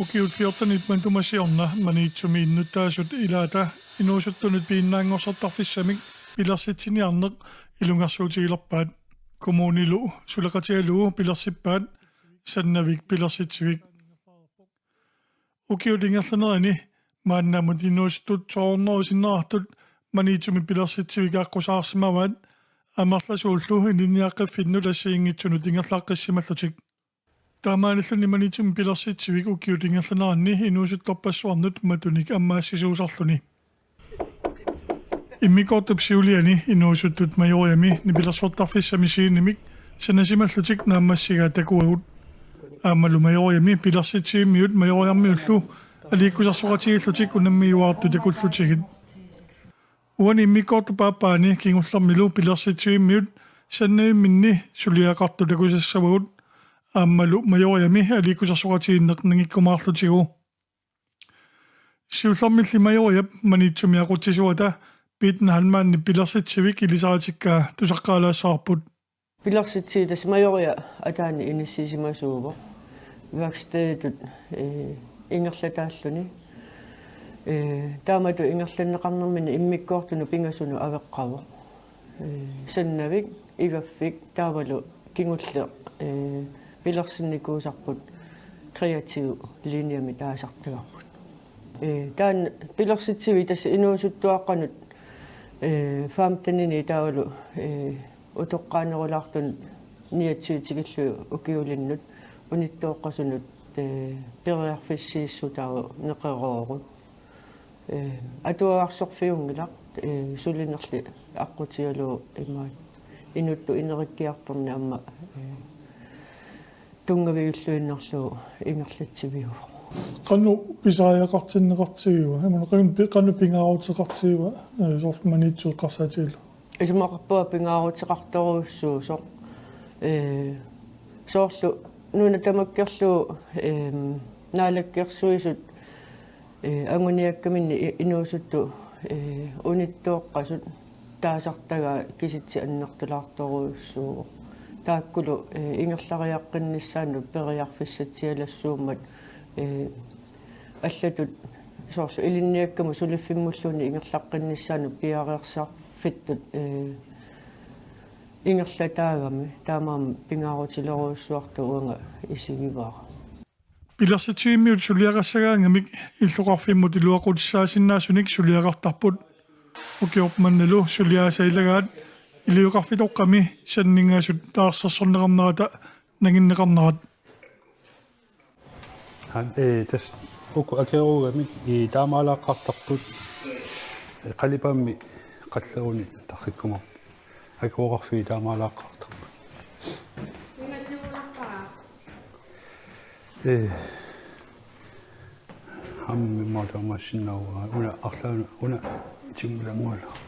ukiutfiortanit mantumasiorna maniitsumi innuttaasut ilaata inuusuttunut piinnaangorsortarfissamik pilarsitsiniarneq ilungarsuutigilerpaat kommunilu sulaqatialuu pilarsippaat sannavik pilarsitsivik ukiutingerlanerani maannamut inuusuttut soornerusinnerartut maniitsumi pilarsitsivik aaqqusaarsимаваат амерласууллу ининниаққиффинну тассиингитсуну тингерлааққиссималлутик таамааниллуни манитсум пилерситсивик уккиутингерланарни инуусутторпассуарнут матуник аммаассисуусарлуни иммикортупсиулиани инуусуттут майориами нипилерсуортарфиссамисииннимик санасималлутик нааммассигаа такуагут аамалу майориами пилерситсииммиут майориармиуллу алииккусарсуқатигиллутик унаммиуаарту такуллутигит уани иммикортупааппаани кингуллэрмилу пилерситсииммиут саннаимминни сулиақарту такусассавагут ааммалу майориами алииккусарсуқатигиннеқнингиккумаарлутигу сиуллэрмилли майориап манитсумиақутсисуата питна халмаанни пилерситсивик илисаратиккаа тусаққаалаассаарпут пилерситсиитас майориа атаани иниссисимасуува вакстеетут ингерлатааллуни таамату ингерланнеқарнэрмини иммиккоортуну пингасуну авеққава саннавик игаффик таавалу кингулле пилерсинникуусарпут креатив линиами таасартагарпут таан пилерситсиви тасса инуусуттуаққанут фаамтанини таавалу утоққаанерулаартун ниатсиитигиллу укиулиннут униттооққасунут периарфиссииссутаа неқероорут атуаарсорфиунгилақ сулинерли аққутиалу имаат инутту инериккиарторни амма тунгавиуллуиннерлу ингерлатсивиу кану писааяқартиннеқартигива аманеқин кану пингаарутеқартигива сорт манитсуеққарсаатигилу исумақарпуа пингаарутеқарторуссуусо соорлу нуна тамаккерлу наалаккерсуисут ангуниаккаминни инуусутту униттооққасут таасартага киситси аннертулаарторуссуу тааккулу ингерлариаққиннссаану периарфиссатсиалассууммат аллатут соорлу илинниаккаму сулиффиммуллуни ингерлаққиннссаану пиареерсаарфиттут ингерлатаагами таамаам пингаарутилеруссуарту уанга исигиваара пилерситсииммиут сулиақассагаангамик иллоқарфиммут илуақутиссаасиннаасуник сулиақартарпут укиорпманналу сулиаасаилагаат илиуқарфитоққами саннингаасут таарсерсорнеқарнерата нагиннеқарнерат тас уку акеругамик и таамаалааққартарпут қалипамми қаллеруни тарриккума акеруқарфи таамаалааққартарпут хамми матамашиннауа уна арлаана уна тиммуламуала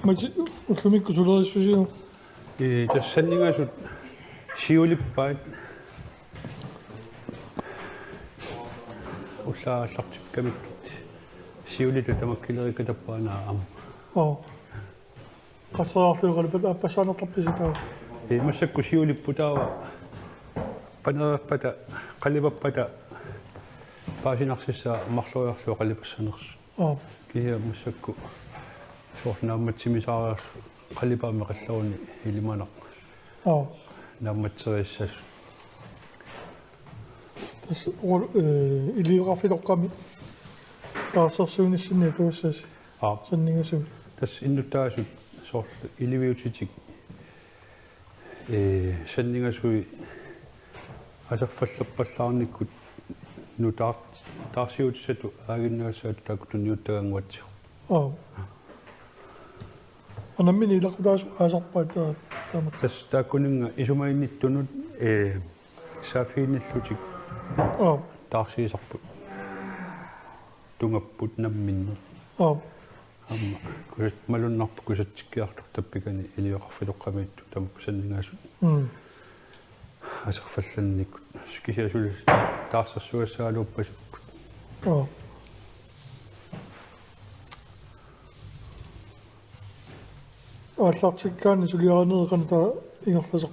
мач уллумикку сулерissусиу тассаннингасут сиулиппаат уллааллартиккамиккит сиулиту тамаккилерикатаппаанаа ам qassaraarluuqalupат aappassaanерtarpisitаа массакку сиулиппутаава панерпата қалипаппата паасинарсиссаа марлуйарлуу қалипассанерс кия массакку соорнаамматсимисаариарс қалипаами қалларуни илиманақ наамматсериссас тас илиуқарфилоққами таарсерсуунissинни туussas саннингасу тас иннутаасут соорлу иливиутитик саннингасуи асерфаллерпаллаарниккут таарсиутисату аагиннагасаат таакутуниуттагангуатсиу анаммини илақутаасу аасарпаат таама тас тааккунинга исумаинниттунут саафииниллутик таарсиисарпут тунгаппут намминну амма кусат малуннарпу кусатсиккиартор таппикани илиоқарфилоққамиитту тамакку саннингаасут асерфалланниккут скисиасулис таарсэрсуассаалууппасуппут аллартиккаани сулиаранеэкъана таа ингерласеқ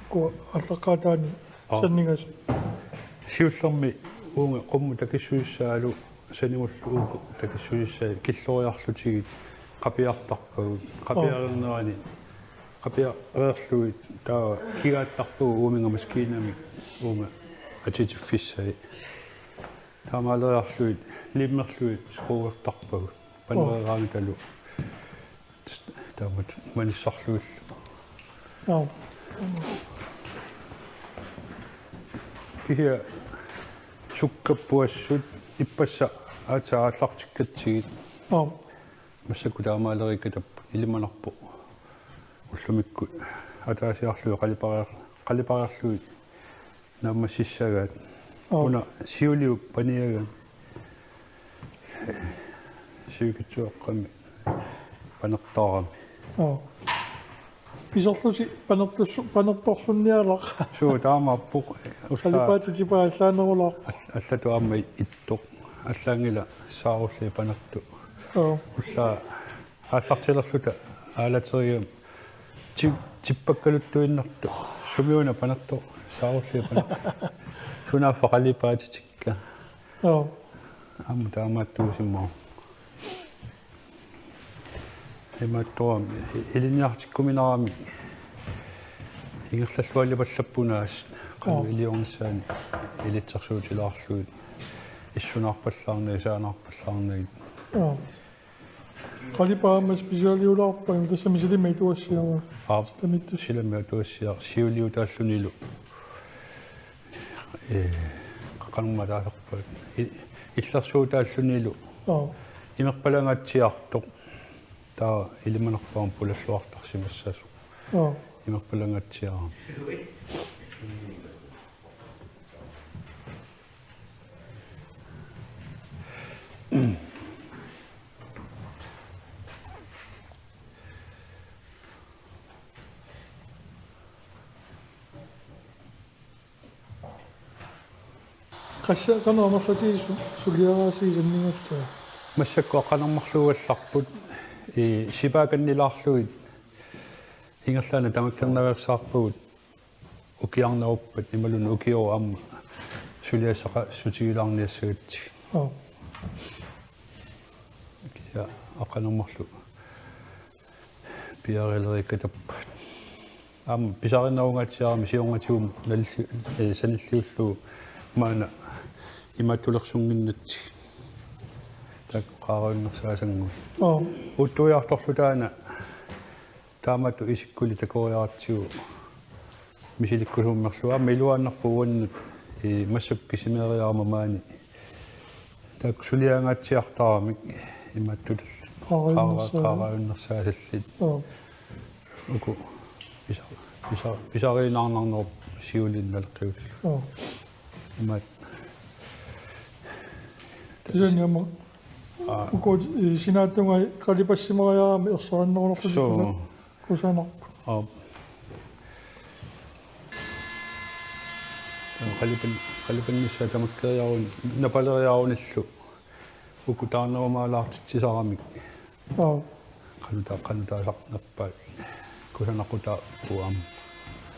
ку аллаққаатаани саннингас сиуллэрми уунга қумму такиссуиссаалу санимуллу ууку такиссуиссаа киллориарлутигит қапиартарпагут қапиарернерани қапиареерлуит таа кигааттарпагу ууминга маскиинами уунга атитиффиссаи таамаалериарлуит лиммерлуит скруувертарпагут панераами талу таамат маниссарлуилла кихиа суккаппуассут иппасса аатааллартиккатсигит массаку таамаалериккатап илиманарпо уллумикку атаасиарлуи қалипариарлуи наммассисsaгаат уна сиулиу паниага сиукитсуаққами панертаарами писерлуси панерторсунниалақ суу таамааппу қалипаатитипааллаанерулаар аллату ааммай иттоқ аллаангила саарулли панерту уллаа ааллартилерлута аалатериам типпаккалуттуиннарту сумиуна панерто саарулли панерту сунаффа қалипаатитикка аама таамааттуусиммаа эматтуами илиниартиккуминарами ингерллуаллипаллаппунаас qaniliornissaani илитсерсуутилаарлуит иссунаарпаллаарнаа саанаарпаллаарнагит қалипаамас писиалиулаарпа тассами силима туассиама тамиттус силама туассиар сиулиу тааллунилу qanumataasarpaat иллерсуутааллунилу имерпалангаатсиартоқ таа илиманерпаам пулаллуартарсимассасу имерпалангаатсиарам qassaqana amarlatiisu suliaraasiisanningattua массакку ақанармарлугалларпут сипааканнилаарлуит ингерлаана тамаккернаверсаарпагут укиарнауппат ималуну укио амма сулиассақа сутигилаарниассагатси киа ақанармарлу пиарелериккатаппат амма писаринаунгатсиарами сиунгатигум налли саниллиуллу маана иматтулерсунгиннатси так qaaruinnersaasangu утtuiartorlutaana таамату исиккули такориаартигу мисиликкусууммерлуа милуааннарпугуаннут массак кисимериарма маани так сулиангаатсиартарамик иматтул qaaruinnersaasallit уку писаринаарнарнерп сиулинналеққиус имат тисаниама уко синааттунга қалипассимариарами ерсараннерунерлутикуса кусанарпу қалипаннисса тамаккериарун напалериаруниллу уку таарнерумаалаартитсисарамик канутаасарнаппаат кусанақута уам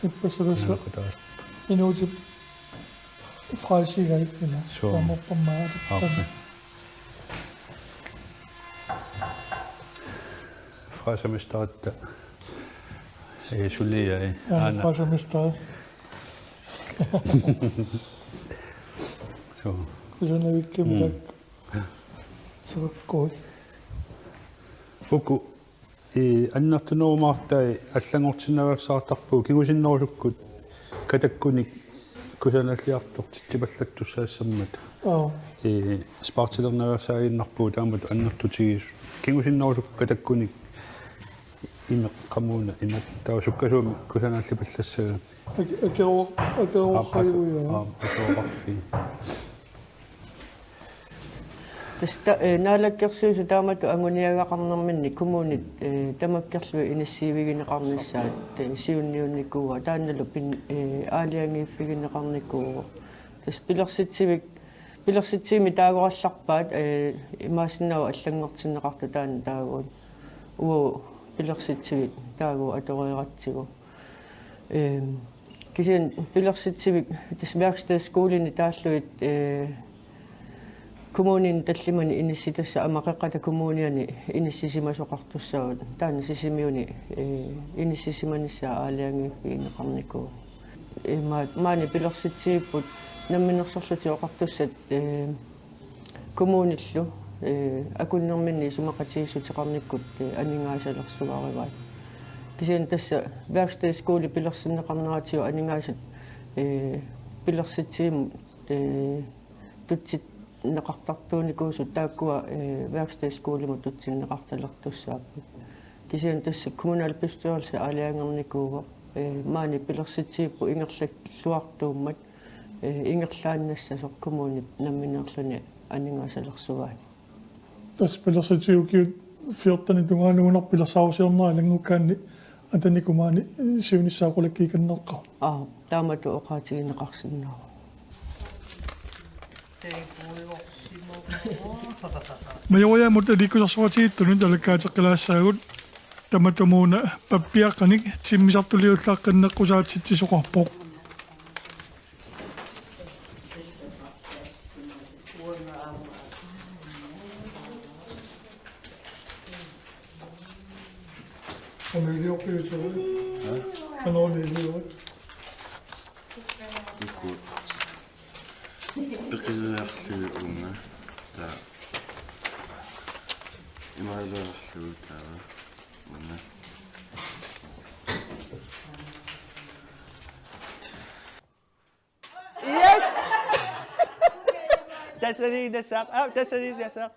иппасаласса инуутип фраисигаиккина тамаппаммаат фрасамистаатта сулия фрасамистаа so кусанавиккимак сеққой уку аннартунуумаартай аллагортинавассаартарпуу кигусиннерусуккут катаккуник кусаналлиартортитсипаллаттуссаассаммат спартилернавассаагиннарпуу таамат аннартутигис кигусиннерусук катаккуник имеққамуна иматтаа суккасууми кусаналлипаллассага акеруахаюя таста наалаккерсуусу таамату ангуниагақарнэрминни коммунит тамаккерлуи инассиивигинеқарниссаат сиунниунникууа таанналу пин аалиангииффигинеқарникуу тас пилерситсими таагоралларпаат имаасиннава аллангортиннеқарту таана таагуун уу пилерситсивит таагу аториератсигу кисин пилерситсивик тас веркстедскуулини тааллуит коммунин таллимани инисситасса амақеққата коммуниани иниссисимасоқартуссават таана сисимиуни иниссисиманиссаа аалиангиппи инеқарнику маани пилерситсивиппут намминерсорлути оқартуссат коммуниллу акуннерминни сумақатигиссутеқарниккут анингаасалерсугаариваат кисин тасса веркстедскуули пилерсиннеқарнератиу анингаасат пилерситсииму тутсит неқартартууникуусут тааккуа веркстедскуулиму тутсиннеқарталертуссааппут кисин тасса коммунал пистуалси аалиангерникууго маани пилерситсииппу ингерлак луартууммат ингерлааннассасоқ коммунит намминерлуни анингаасалерсугаат тас пилерситсиукиут фиортани тунгаануунар пилерсаарусиорнера лангуккаанни атаникумаани сиунissaaqulakkiikanneqqa таамату оқаатигинеқарсиннаа маёяамут аликусарсуатииттуну талаккаатеққилаассаагут таматумууна паппиаққаник тиммисартулиуллааққиннеққусаатситсисоқарпоқ Beqillerluunga ta imaillerlu tawa unga Yes! Tasani dasak.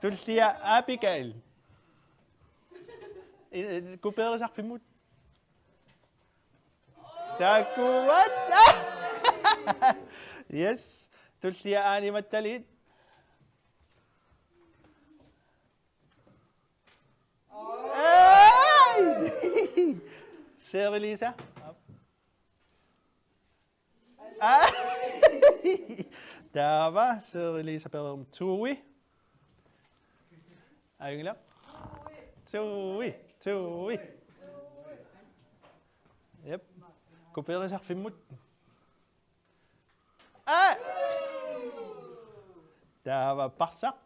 Tultia apikail. Kupere sak pimut. Takuat. Yes. Tultia ani matalit. Sir Elisa. Tama, Sir Elisa Pellerum. Tui. Ayun lang. Tui. Yep. Kopere sak fimut. Tama, parsak.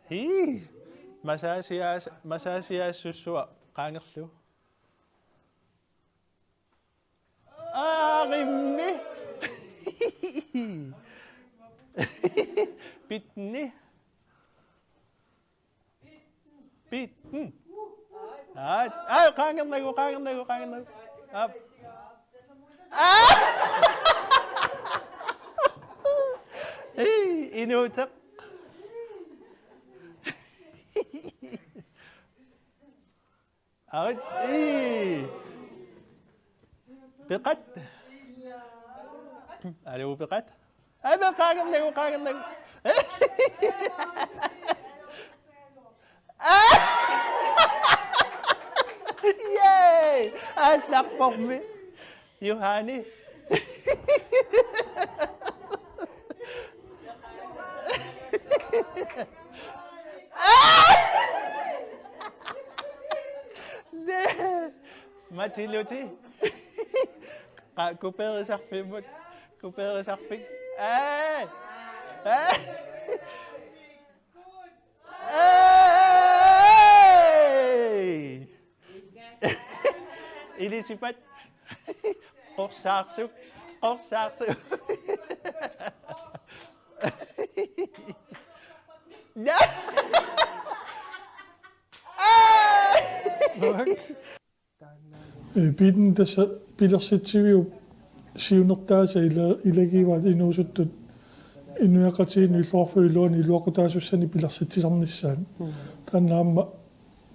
Hi. Masasias susua. Kangerlu. Rimmi. Pitni. Pitten. Kangen nagu. Up. Inutak. Biqat. Alo biqat. Ada kangen nagu. Yay! Asak for me. Yohani. Machiluti. Kupere sakpimut. Ilisipat. Korsaksu. Piden tässä pilersitsiviu siunertaasa ilagivaat inuusuttut inuaqatiin illuarfuiluani iluaqutaasusani pilersitsisarnissaan taannaamma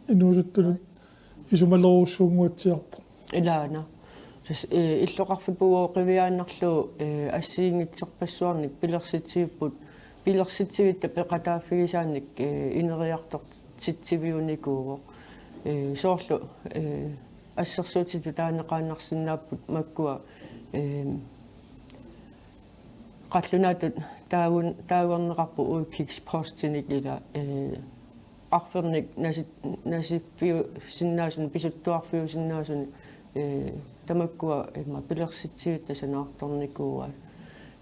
inuusuttunut isumalorussuunguatsiarpo ilaana иллоқарфипугоо қивиааннарлу ассиингитсерпассуарник пилерситсивитта пеқатааффигисаанник инериартор ситсивиуникууго соорлу ассерсуутиту таанеқааннарсинааппут маккуа qallunaatut taaguarneqarpu uikkiks postиник ила арферник насиппиу синнаасун писуттуарфиу синнаасун тамаккуа имма пилерситсиут тасанаарторникууа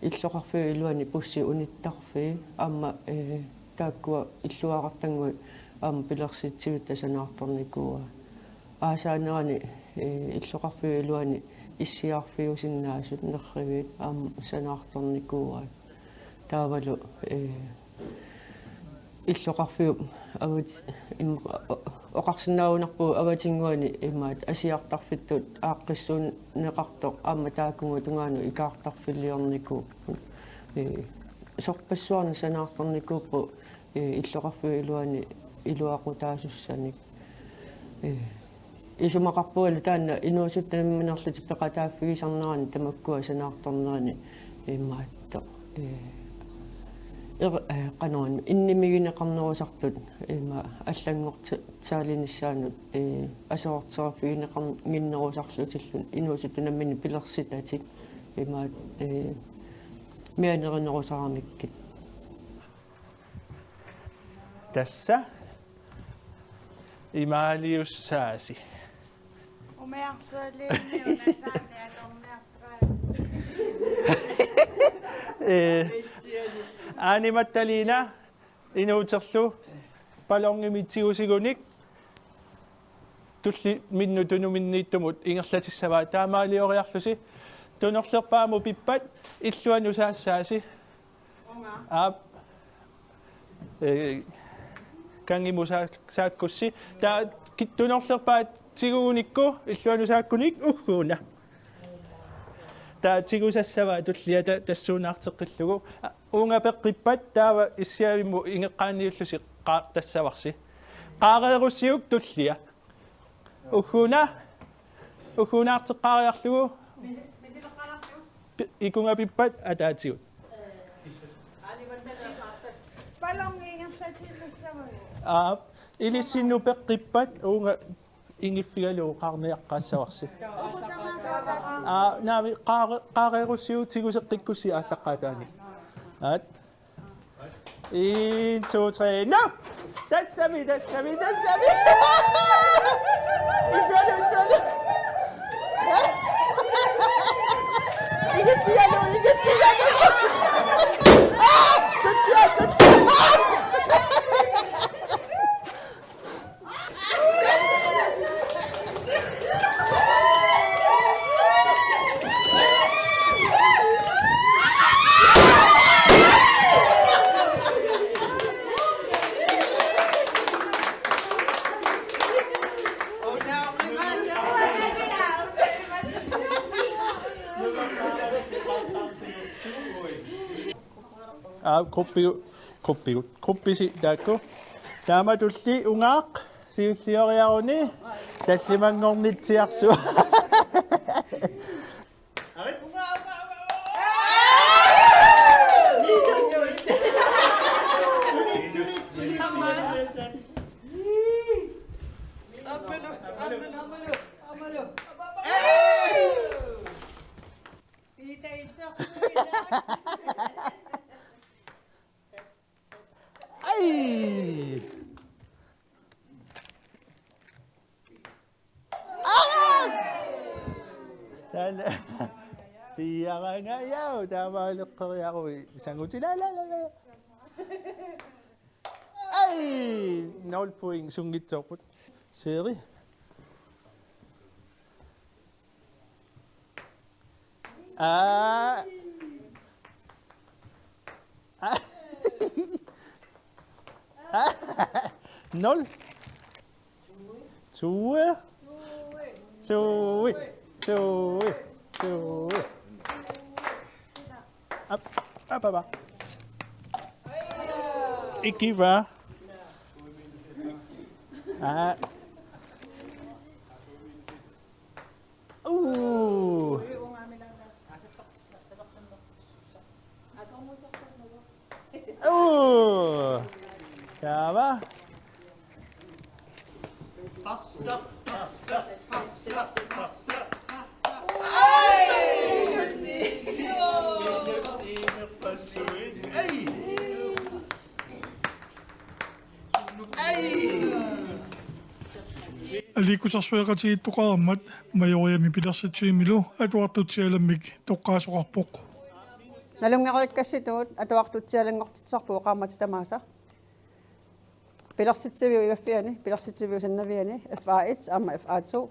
иллоқарфиу илуани пусси униттарфи аама тааккуа иллуақартангуи аама пилерситсиут тасанаарторникууа аасаанерани иллоқарфиу илуани иссиарфиу синнаасут нерривит аама санаарторникууа таавалу иллоқарфиу ават им оқарсинаунарпу аватингуани имаат асиартарфиттут ааққиссуун неқартоқ аама таакунгу тунгаану икаартарфиллиорникуу сорпассуарна санаарторникууппу иллоқарфиу илуани илуақутаасуссаник исумақарпуалу таанна инуусуттанамминерлути пеқатааффигисарнерани тамаккуа санаарторнерани имаатто qanoon innimigинеқарнерусартут има аллангортсаалиниссаанут асоортсерафигинеқарнгиннерусарлутиллун инуусуттунаммини пилерситатик има мианеринерусарамиккит Tässä Imaliussaasi. Animattalina inuuterlu palorngimitsiusigunik tulli minnutunuminniittumut ingerlatissavaa taamaalioriarlusi tunorlerpaamu pippat illuanusaasaasi aap kangimusaakkussi taa kittunorlerpaat tiguunikku illuanusaakkunik ugguuna taa tigusassavaa tulliata tassuunaarteqqillugu ungapeqqippat taava issiavimmu ingeqqaanniullusi tassavarsi qaareerussiuk tullia ugguunaarteqqaariarlugu ikungapippat ataatigut ilissinnu peqqippat unga ingiffigaluu qarniaqqaassavarsi naami qaareerussiu tiguseqqikkussi aallaqqaataani at 1 2 3 no that's me Kuppisi taakku taama tulli ungaaq siullioriaruni tallimangornitsiarsu Piyangangayau tamalukqeriarui sanguti la ai 0 point sungitsorput seri nul Tue. Apa. Ikiva. Tama. Ay! аликусарсуяқатигиттоқараммат майориами пилерситсуимилу атуартутсиаламмик тоққаасоқарпоқ налунгеқаликкасситуут атуартутсиалангортитсарпуу qaamati tamaasa пилерситсивиу игаффиани пилерситсивиу саннавиани FA1 аама FA2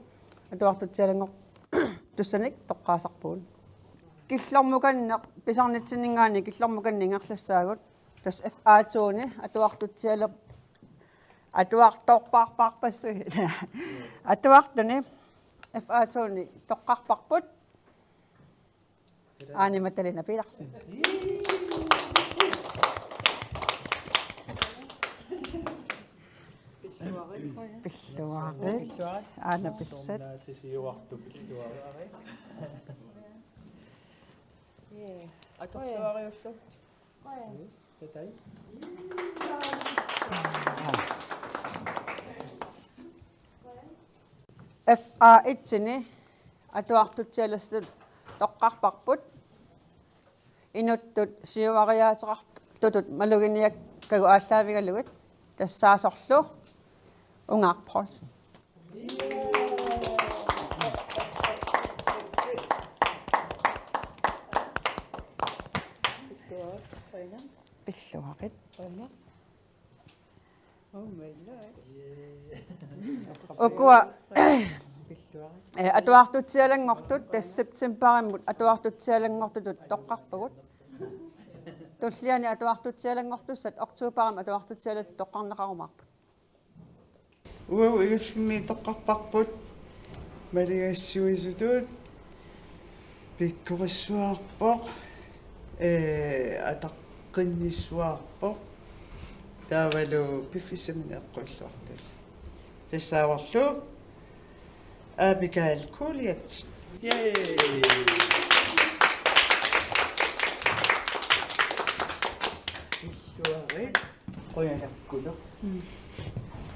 атуартутсиалангор туссаник тоққаасарпуун киллэрмуканнеқ писарнитсиннгаани киллэрмуканнингерлассаагут тас FA2-ни атуартутсиалеқ атуарторпаарпарпассуи атуартуни FA2-ни тоққарпарпут аниматалина пиларсин пиллуари аана писсат атуариуллу татай FA1-ни атуартутсиаластут тоққарпарпут инуттут сиуариаатеқартутут малугиниак кагу ааллаавигалугат тассаасорлу унгаарпролс пиллуарит окуа атуартутсиалангортут тассептембариммут атуартутсиалангортутут тоққарпагут туллиани атуартутсиалангортуссат октообарим атуартутсиалат тоққарнеқарумаарпут уау игасми тоққарпарпут малигассуисутут пиккуриссуарпоқ атаққинниссуарпоқ таавалу пиффисаминеққуиллуартал тассааварлу Abigail Kuliat. Yay! Suare. Qoyanakkulo.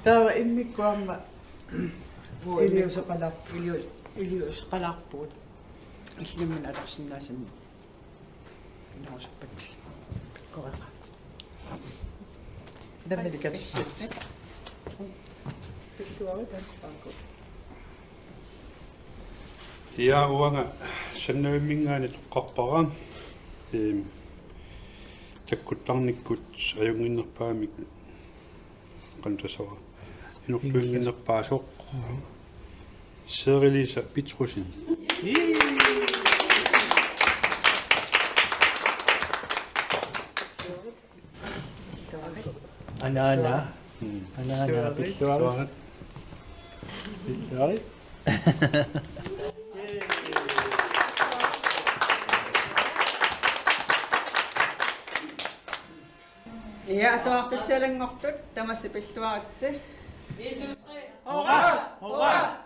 Tawa immikkuamma Iliusaqalarpuut. Illimmin alersinnaasami. Inausappat. Koraqat. Nammelikatissat. Suare tanqaanku. Ja uanga sannaimmingaani toqqarpara takkuttarnikkut ajunginnerpaamik qantasava inorpuinginnerpaasoq Serilisa Pitrusin Anana Pilluari. Pilluari. Ja атуартутсиалангортут тамасси пиллуаритси 1 2 3 Hurra! Hurra!